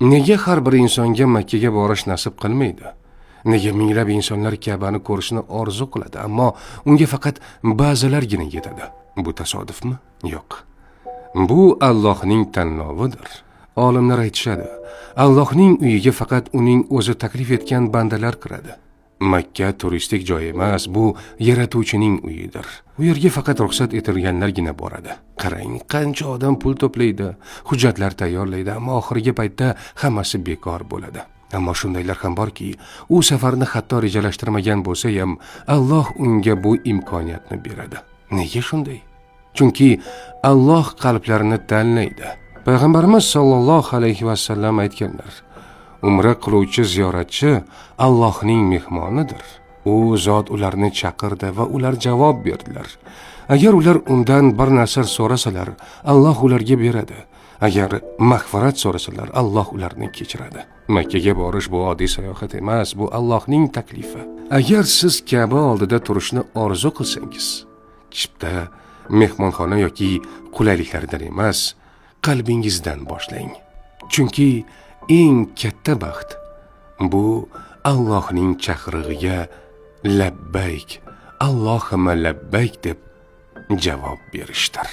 Nega har bir insonga Makkaga borish nasib qilmaydi? Nega minglab insonlar Ka'bani ko'rishni orzu qiladi, ammo unga faqat ba'zilargina yetadi? Bu tasodifmi? Yo'q. Bu Allohning tanlovidir. Olimlar aytishadi, Allohning uyiga faqat uning o'zi taklif etgan bandalar kiradi. Makka turistik joy emas, bu yaratuvchining uyidir. U yerga faqat ruxsat etilganlargina boradi. Qarang, qancha odam pul to'playdi, hujjatlar tayyorlaydi, ammo oxirgi paytda hammasi bekor bo'ladi. Ammo shundaylar ham borki, u safarni hatto rejalashtirmagan bo'lsa ham, Alloh unga bu imkoniyatni beradi. Nega shunday? Chunki Alloh qalblarini tanlaydi. Payg'ambarimiz sollallohu alayhi vasallam aytganlar: Umra qiluvchi ziyoratchi Allohning mehmonidir. U zot ularni chaqirdi va ular javob berdilar. Agar ular undan bir narsa so'rasalar, Alloh ularga beradi. Agar mag'firat so'rasalar, Alloh ularni kechiradi. Makkaga borish bu oddiy sayohat emas, bu Allohning taklifi. Agar siz Ka'ba oldida turishni orzu qilsangiz, chipta, mehmonxona yoki qulayliklardan emas, qalbingizdan boshlang. Chunki eng katta baxt bu Allohning chaqirig'iga labbayk, Allohumma labbayk deb javob berishdir.